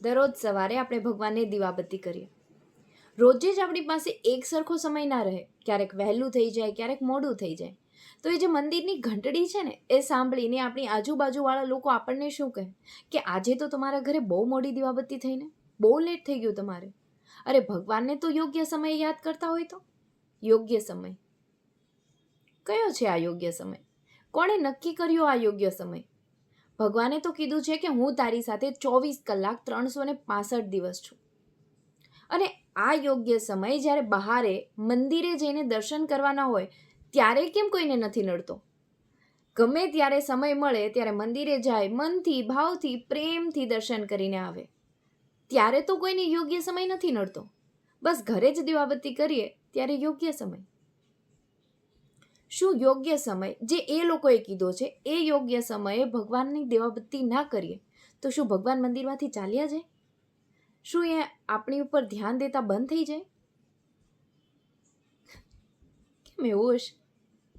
દરરોજ સવારે આપણે ભગવાનને દીવાબત્તી કરીએ. રોજે જ આપણી પાસે એક સરખો સમય ના રહે, ક્યારેક વહેલું થઈ જાય, ક્યારેક મોડું થઈ જાય. તો એ જે મંદિરની ઘંટડી છે ને, એ સાંભળીને આપણી આજુબાજુવાળા લોકો આપણને શું કહે કે આજે તો તમારા ઘરે બહુ મોડી દીવાબત્તી થઈને, બહુ લેટ થઈ ગયું તમારે. અરે ભગવાનને તો યોગ્ય સમય યાદ કરતા હોય તો. યોગ્ય સમય કયો છે? આ યોગ્ય સમય કોણે નક્કી કર્યો? આ યોગ્ય સમય ભગવાને તો કીધું છે કે હું તારી સાથે 24 કલાક 365 દિવસ છું. અને આ યોગ્ય સમય જ્યારે બહારે મંદિરે જઈને દર્શન કરવાના હોય ત્યારે કેમ કોઈને નથી નડતો? ગમે ત્યારે સમય મળે ત્યારે મંદિરે જાય, મનથી, ભાવથી, પ્રેમથી દર્શન કરીને આવે. ત્યારે તો કોઈને યોગ્ય સમય નથી નડતો. બસ ઘરે જ દીવાબત્તી કરીએ ત્યારે યોગ્ય સમય. શું યોગ્ય સમય જે એ લોકોએ કીધો છે એ યોગ્ય સમયે ભગવાનની દીવાબત્તી ના કરીએ તો શું ભગવાન મંદિરમાંથી ચાલ્યા જાય? શું એ આપણી ઉપર ધ્યાન દેતા બંધ થઈ જાય? કેમ એવું હશે?